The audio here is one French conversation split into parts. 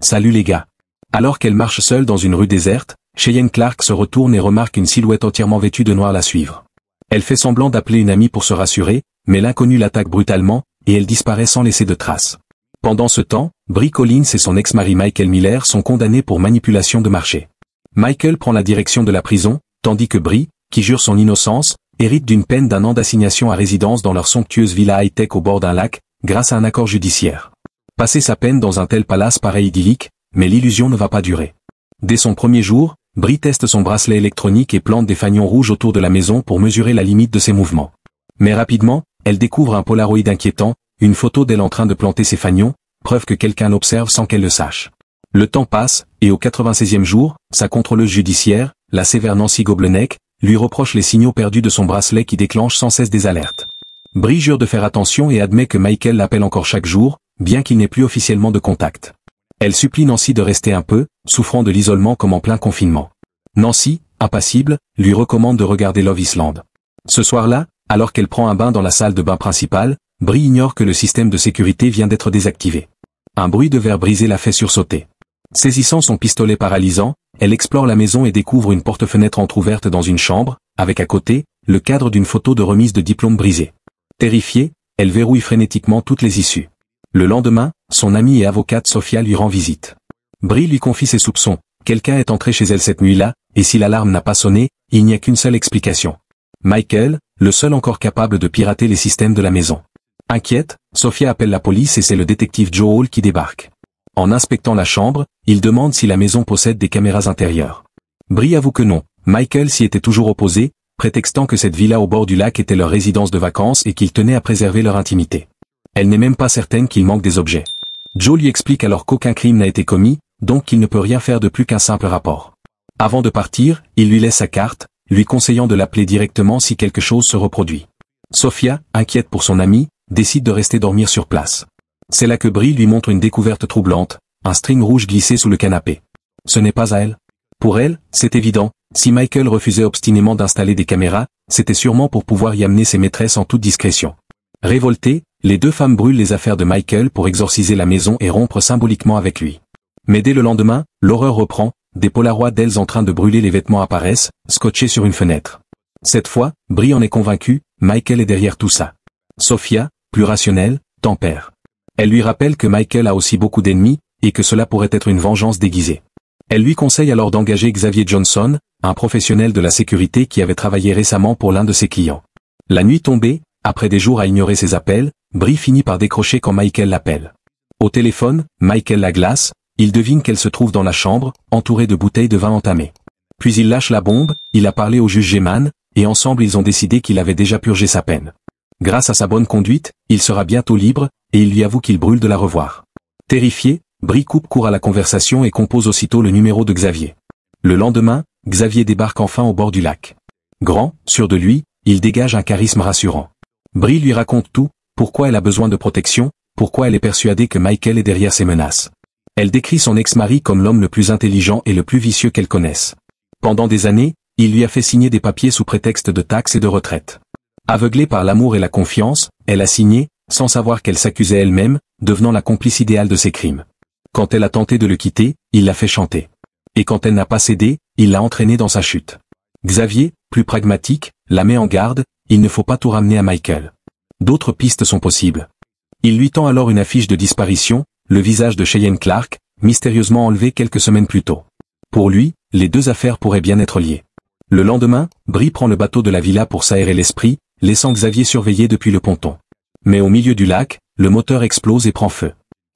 Salut les gars. Alors qu'elle marche seule dans une rue déserte, Cheyenne Clark se retourne et remarque une silhouette entièrement vêtue de noir la suivre. Elle fait semblant d'appeler une amie pour se rassurer, mais l'inconnu l'attaque brutalement, et elle disparaît sans laisser de traces. Pendant ce temps, Bree Collins et son ex-mari Michael Miller sont condamnés pour manipulation de marché. Michael prend la direction de la prison, tandis que Bree, qui jure son innocence, hérite d'une peine d'1 an d'assignation à résidence dans leur somptueuse villa high-tech au bord d'un lac, grâce à un accord judiciaire. Passer sa peine dans un tel palace paraît idyllique, mais l'illusion ne va pas durer. Dès son premier jour, Bree teste son bracelet électronique et plante des fanions rouges autour de la maison pour mesurer la limite de ses mouvements. Mais rapidement, elle découvre un Polaroid inquiétant, une photo d'elle en train de planter ses fanions, preuve que quelqu'un l'observe sans qu'elle le sache. Le temps passe, et au 96e jour, sa contrôleuse judiciaire, la sévère Nancy Gobleneck, lui reproche les signaux perdus de son bracelet qui déclenchent sans cesse des alertes. Bree jure de faire attention et admet que Michael l'appelle encore chaque jour, bien qu'il n'ait plus officiellement de contact. Elle supplie Nancy de rester un peu, souffrant de l'isolement comme en plein confinement. Nancy, impassible, lui recommande de regarder Love Island. Ce soir-là, alors qu'elle prend un bain dans la salle de bain principale, Bree ignore que le système de sécurité vient d'être désactivé. Un bruit de verre brisé la fait sursauter. Saisissant son pistolet paralysant, elle explore la maison et découvre une porte-fenêtre entrouverte dans une chambre, avec à côté, le cadre d'une photo de remise de diplôme brisée. Terrifiée, elle verrouille frénétiquement toutes les issues. Le lendemain, son amie et avocate Sophia lui rend visite. Bree lui confie ses soupçons. Quelqu'un est entré chez elle cette nuit-là, et si l'alarme n'a pas sonné, il n'y a qu'une seule explication. Michael, le seul encore capable de pirater les systèmes de la maison. Inquiète, Sophia appelle la police et c'est le détective Joe Hall qui débarque. En inspectant la chambre, il demande si la maison possède des caméras intérieures. Bree avoue que non. Michael s'y était toujours opposé, prétextant que cette villa au bord du lac était leur résidence de vacances et qu'il tenait à préserver leur intimité. Elle n'est même pas certaine qu'il manque des objets. Joe lui explique alors qu'aucun crime n'a été commis, donc qu'il ne peut rien faire de plus qu'un simple rapport. Avant de partir, il lui laisse sa carte, lui conseillant de l'appeler directement si quelque chose se reproduit. Sophia, inquiète pour son amie, décide de rester dormir sur place. C'est là que Bree lui montre une découverte troublante, un string rouge glissé sous le canapé. Ce n'est pas à elle. Pour elle, c'est évident, si Michael refusait obstinément d'installer des caméras, c'était sûrement pour pouvoir y amener ses maîtresses en toute discrétion. Révoltées, les deux femmes brûlent les affaires de Michael pour exorciser la maison et rompre symboliquement avec lui. Mais dès le lendemain, l'horreur reprend, des polaroids d'elles en train de brûler les vêtements apparaissent, scotchés sur une fenêtre. Cette fois, Bree en est convaincue, Michael est derrière tout ça. Sophia, plus rationnelle, tempère. Elle lui rappelle que Michael a aussi beaucoup d'ennemis, et que cela pourrait être une vengeance déguisée. Elle lui conseille alors d'engager Xavier Johnson, un professionnel de la sécurité qui avait travaillé récemment pour l'un de ses clients. La nuit tombée, après des jours à ignorer ses appels, Bree finit par décrocher quand Michael l'appelle. Au téléphone, Michael la glace, il devine qu'elle se trouve dans la chambre, entourée de bouteilles de vin entamées. Puis il lâche la bombe, il a parlé au juge Geman, et ensemble ils ont décidé qu'il avait déjà purgé sa peine. Grâce à sa bonne conduite, il sera bientôt libre, et il lui avoue qu'il brûle de la revoir. Terrifié, Bree coupe court à la conversation et compose aussitôt le numéro de Xavier. Le lendemain, Xavier débarque enfin au bord du lac. Grand, sûr de lui, il dégage un charisme rassurant. Bree lui raconte tout, pourquoi elle a besoin de protection, pourquoi elle est persuadée que Michael est derrière ses menaces. Elle décrit son ex-mari comme l'homme le plus intelligent et le plus vicieux qu'elle connaisse. Pendant des années, il lui a fait signer des papiers sous prétexte de taxes et de retraite. Aveuglée par l'amour et la confiance, elle a signé, sans savoir qu'elle s'accusait elle-même, devenant la complice idéale de ses crimes. Quand elle a tenté de le quitter, il l'a fait chanter. Et quand elle n'a pas cédé, il l'a entraînée dans sa chute. Xavier, plus pragmatique, la met en garde, il ne faut pas tout ramener à Michael. D'autres pistes sont possibles. Il lui tend alors une affiche de disparition, le visage de Cheyenne Clark, mystérieusement enlevé quelques semaines plus tôt. Pour lui, les deux affaires pourraient bien être liées. Le lendemain, Bree prend le bateau de la villa pour s'aérer l'esprit, laissant Xavier surveiller depuis le ponton. Mais au milieu du lac, le moteur explose et prend feu.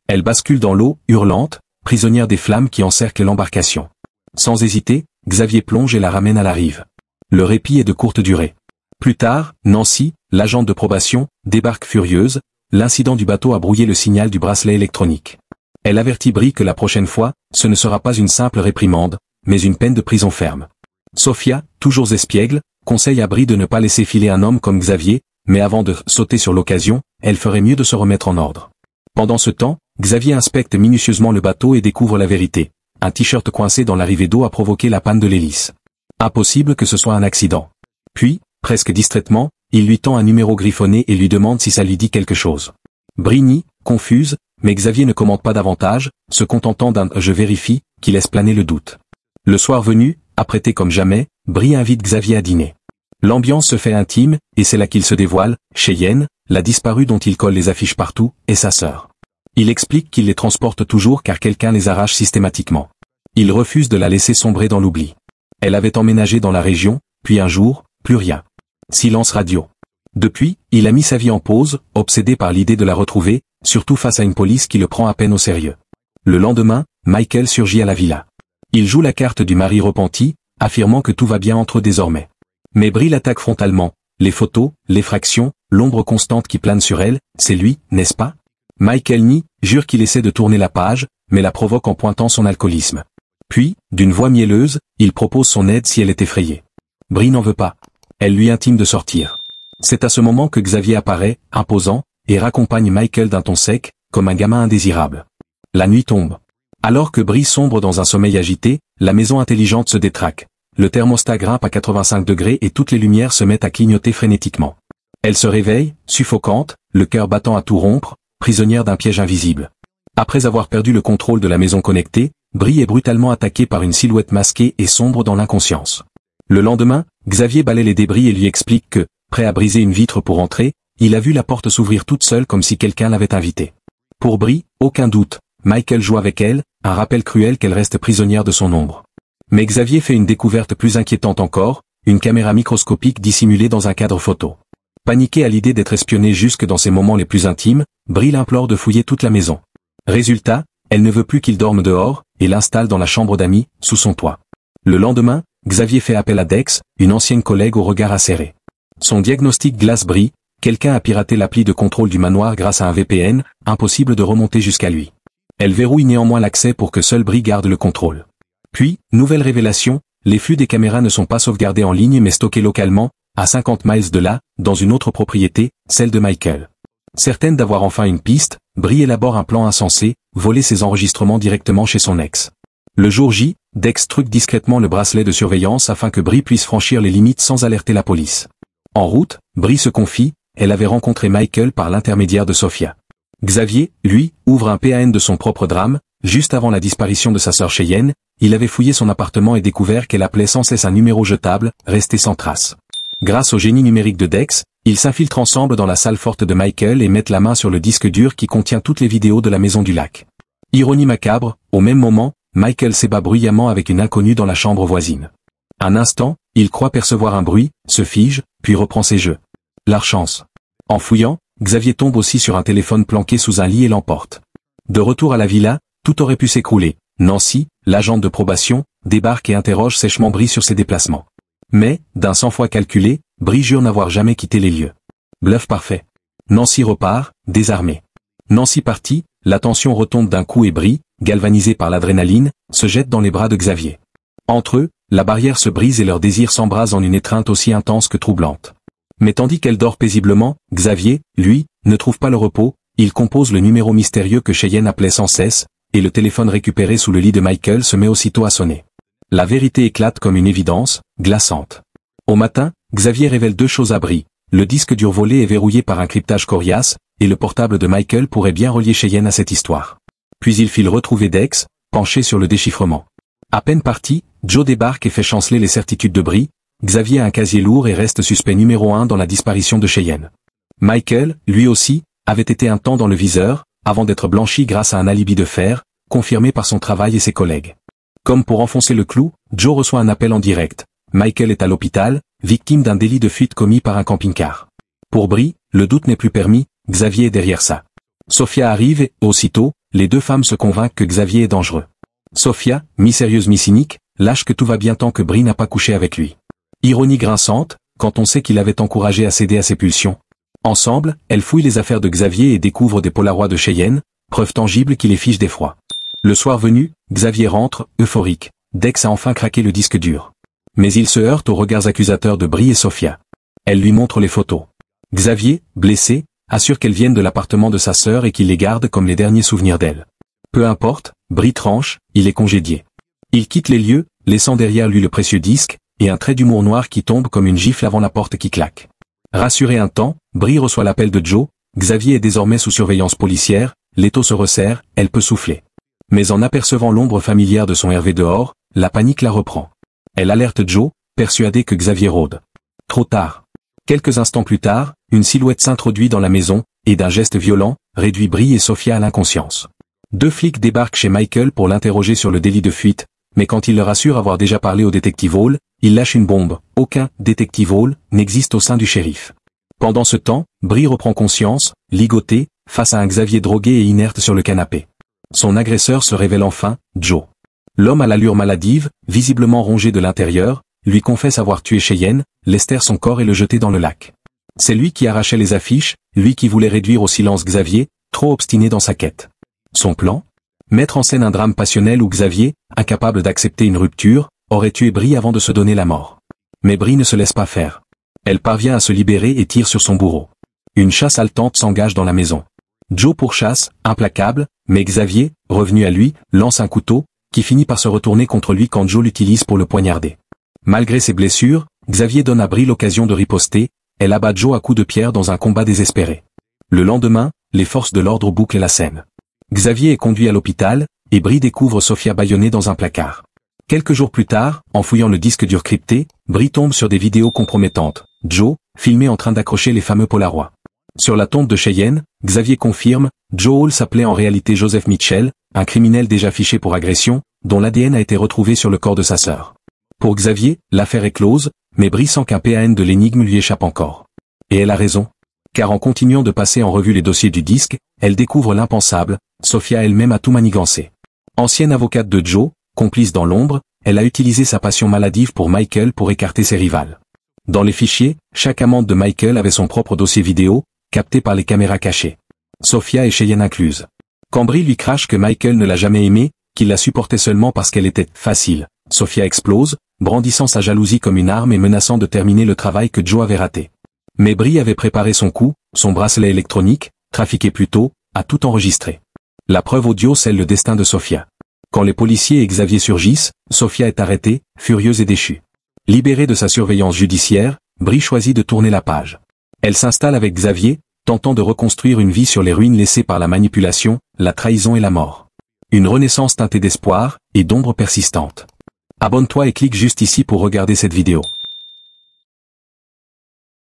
Elle bascule dans l'eau, hurlante, prisonnière des flammes qui encerclent l'embarcation. Sans hésiter, Xavier plonge et la ramène à la rive. Le répit est de courte durée. Plus tard, Nancy, l'agente de probation, débarque furieuse, l'incident du bateau a brouillé le signal du bracelet électronique. Elle avertit Bree que la prochaine fois, ce ne sera pas une simple réprimande, mais une peine de prison ferme. Sophia, toujours espiègle, conseille à Bree de ne pas laisser filer un homme comme Xavier, mais avant de sauter sur l'occasion, elle ferait mieux de se remettre en ordre. Pendant ce temps, Xavier inspecte minutieusement le bateau et découvre la vérité. Un t-shirt coincé dans l'arrivée d'eau a provoqué la panne de l'hélice. Impossible que ce soit un accident. Puis, presque distraitement, il lui tend un numéro griffonné et lui demande si ça lui dit quelque chose. Bree nie, confuse, Mais Xavier ne commente pas davantage, se contentant d'un « je vérifie » qui laisse planer le doute. Le soir venu, apprêté comme jamais, Brie invite Xavier à dîner. L'ambiance se fait intime, et c'est là qu'il se dévoile, Cheyenne, la disparue dont il colle les affiches partout, et sa sœur. Il explique qu'il les transporte toujours car quelqu'un les arrache systématiquement. Il refuse de la laisser sombrer dans l'oubli. Elle avait emménagé dans la région, puis un jour, plus rien. Silence radio. Depuis, il a mis sa vie en pause, obsédé par l'idée de la retrouver, surtout face à une police qui le prend à peine au sérieux. Le lendemain, Michael surgit à la villa. Il joue la carte du mari repenti, affirmant que tout va bien entre eux désormais. Mais Brie l'attaque frontalement. Les photos, l'effraction, l'ombre constante qui plane sur elle, c'est lui, n'est-ce pas? Michael nie, jure qu'il essaie de tourner la page, mais la provoque en pointant son alcoolisme. Puis, d'une voix mielleuse, il propose son aide si elle est effrayée. Brie n'en veut pas. Elle lui intime de sortir. C'est à ce moment que Xavier apparaît, imposant, et raccompagne Michael d'un ton sec, comme un gamin indésirable. La nuit tombe. Alors que Brie sombre dans un sommeil agité, la maison intelligente se détraque. Le thermostat grimpe à 85 degrés et toutes les lumières se mettent à clignoter frénétiquement. Elle se réveille, suffocante, le cœur battant à tout rompre, prisonnière d'un piège invisible. Après avoir perdu le contrôle de la maison connectée, Brie est brutalement attaquée par une silhouette masquée et sombre dans l'inconscience. Le lendemain, Xavier balaie les débris et lui explique que, prêt à briser une vitre pour entrer, il a vu la porte s'ouvrir toute seule comme si quelqu'un l'avait invitée. Pour Brie, aucun doute, Michael joue avec elle, un rappel cruel qu'elle reste prisonnière de son ombre. Mais Xavier fait une découverte plus inquiétante encore, une caméra microscopique dissimulée dans un cadre photo. Paniquée à l'idée d'être espionnée jusque dans ses moments les plus intimes, Brie l'implore de fouiller toute la maison. Résultat, elle ne veut plus qu'il dorme dehors, et l'installe dans la chambre d'amis, sous son toit. Le lendemain, Xavier fait appel à Dex, une ancienne collègue au regard acéré. Son diagnostic glace Brie, quelqu'un a piraté l'appli de contrôle du manoir grâce à un VPN, impossible de remonter jusqu'à lui. Elle verrouille néanmoins l'accès pour que seul Brie garde le contrôle. Puis, nouvelle révélation, les flux des caméras ne sont pas sauvegardés en ligne mais stockés localement, à 50 miles de là, dans une autre propriété, celle de Michael. Certaine d'avoir enfin une piste, Brie élabore un plan insensé, voler ses enregistrements directement chez son ex. Le jour J, Dex truque discrètement le bracelet de surveillance afin que Brie puisse franchir les limites sans alerter la police. En route, Brie se confie, elle avait rencontré Michael par l'intermédiaire de Sophia. Xavier, lui, ouvre un PAN de son propre drame, juste avant la disparition de sa sœur Cheyenne, il avait fouillé son appartement et découvert qu'elle appelait sans cesse un numéro jetable, resté sans trace. Grâce au génie numérique de Dex, ils s'infiltrent ensemble dans la salle forte de Michael et mettent la main sur le disque dur qui contient toutes les vidéos de la maison du lac. Ironie macabre, au même moment, Michael s'ébat bruyamment avec une inconnue dans la chambre voisine. Un instant, il croit percevoir un bruit, se fige, puis reprend ses jeux. La chance. En fouillant, Xavier tombe aussi sur un téléphone planqué sous un lit et l'emporte. De retour à la villa, tout aurait pu s'écrouler. Nancy, l'agente de probation, débarque et interroge sèchement Brie sur ses déplacements. Mais, d'un sang-froid calculé, Brie jure n'avoir jamais quitté les lieux. Bluff parfait. Nancy repart, désarmée. Nancy partie, la tension retombe d'un coup et Brie, galvanisée par l'adrénaline, se jette dans les bras de Xavier. Entre eux, la barrière se brise et leur désir s'embrase en une étreinte aussi intense que troublante. Mais tandis qu'elle dort paisiblement, Xavier, lui, ne trouve pas le repos, il compose le numéro mystérieux que Cheyenne appelait sans cesse, et le téléphone récupéré sous le lit de Michael se met aussitôt à sonner. La vérité éclate comme une évidence, glaçante. Au matin, Xavier révèle deux choses à Brie. Le disque dur volé est verrouillé par un cryptage coriace, et le portable de Michael pourrait bien relier Cheyenne à cette histoire. Puis il file retrouver Dex, penché sur le déchiffrement. À peine parti, Joe débarque et fait chanceler les certitudes de Brie. Xavier a un casier lourd et reste suspect numéro 1 dans la disparition de Cheyenne. Michael, lui aussi, avait été un temps dans le viseur, avant d'être blanchi grâce à un alibi de fer, confirmé par son travail et ses collègues. Comme pour enfoncer le clou, Joe reçoit un appel en direct. Michael est à l'hôpital, victime d'un délit de fuite commis par un camping-car. Pour Brie, le doute n'est plus permis, Xavier est derrière ça. Sophia arrive et, aussitôt, les deux femmes se convainquent que Xavier est dangereux. Sophia, mi-sérieuse mi-cynique, lâche que tout va bien tant que Brie n'a pas couché avec lui. Ironie grinçante, quand on sait qu'il avait encouragé à céder à ses pulsions. Ensemble, elles fouillent les affaires de Xavier et découvrent des polaroids de Cheyenne, preuve tangible qui les fiche d'effroi. Le soir venu, Xavier rentre, euphorique. Dex a enfin craqué le disque dur. Mais il se heurte aux regards accusateurs de Brie et Sophia. Elle lui montre les photos. Xavier, blessé, assure qu'elles viennent de l'appartement de sa sœur et qu'il les garde comme les derniers souvenirs d'elle. Peu importe, Brie tranche, il est congédié. Il quitte les lieux, laissant derrière lui le précieux disque, et un trait d'humour noir qui tombe comme une gifle avant la porte qui claque. Rassuré un temps, Brie reçoit l'appel de Joe. Xavier est désormais sous surveillance policière, l'étau se resserre, elle peut souffler. Mais en apercevant l'ombre familière de son Hervé dehors, la panique la reprend. Elle alerte Joe, persuadée que Xavier rôde. Trop tard. Quelques instants plus tard, une silhouette s'introduit dans la maison, et d'un geste violent, réduit Bree et Sophia à l'inconscience. 2 flics débarquent chez Michael pour l'interroger sur le délit de fuite, mais quand il leur assure avoir déjà parlé au détective Hall, il lâche une bombe. Aucun détective Hall n'existe au sein du shérif. Pendant ce temps, Bree reprend conscience, ligotée, face à un Xavier drogué et inerte sur le canapé. Son agresseur se révèle enfin, Joe. L'homme à l'allure maladive, visiblement rongé de l'intérieur, lui confesse avoir tué Cheyenne, lester son corps et le jeter dans le lac. C'est lui qui arrachait les affiches, lui qui voulait réduire au silence Xavier, trop obstiné dans sa quête. Son plan ? Mettre en scène un drame passionnel où Xavier, incapable d'accepter une rupture, aurait tué Bree avant de se donner la mort. Mais Bree ne se laisse pas faire. Elle parvient à se libérer et tire sur son bourreau. Une chasse haletante s'engage dans la maison. Joe pourchasse, implacable, mais Xavier, revenu à lui, lance un couteau, qui finit par se retourner contre lui quand Joe l'utilise pour le poignarder. Malgré ses blessures, Xavier donne à Bree l'occasion de riposter, elle abat Joe à coups de pierre dans un combat désespéré. Le lendemain, les forces de l'ordre bouclent la scène. Xavier est conduit à l'hôpital, et Bree découvre Sophia bâillonnée dans un placard. Quelques jours plus tard, en fouillant le disque dur crypté, Bree tombe sur des vidéos compromettantes. Joe, filmé en train d'accrocher les fameux Polaroids. Sur la tombe de Cheyenne, Xavier confirme, Joe Hall s'appelait en réalité Joseph Mitchell, un criminel déjà fiché pour agression, dont l'ADN a été retrouvé sur le corps de sa sœur. Pour Xavier, l'affaire est close, mais Bree sent qu'un PAN de l'énigme lui échappe encore. Et elle a raison. Car en continuant de passer en revue les dossiers du disque, elle découvre l'impensable, Sophia elle-même a tout manigancé. Ancienne avocate de Joe, complice dans l'ombre, elle a utilisé sa passion maladive pour Michael pour écarter ses rivales. Dans les fichiers, chaque amante de Michael avait son propre dossier vidéo, capté par les caméras cachées. Sophia et Cheyenne incluses. Quand Bree lui crache que Michael ne l'a jamais aimée, qu'il la supportait seulement parce qu'elle était facile, Sophia explose, brandissant sa jalousie comme une arme et menaçant de terminer le travail que Joe avait raté. Mais Bree avait préparé son coup, son bracelet électronique, trafiqué plus tôt, a tout enregistré. La preuve audio scelle le destin de Sophia. Quand les policiers et Xavier surgissent, Sophia est arrêtée, furieuse et déchue. Libérée de sa surveillance judiciaire, Bree choisit de tourner la page. Elle s'installe avec Xavier, tentant de reconstruire une vie sur les ruines laissées par la manipulation, la trahison et la mort. Une renaissance teintée d'espoir, et d'ombre persistante. Abonne-toi et clique juste ici pour regarder cette vidéo.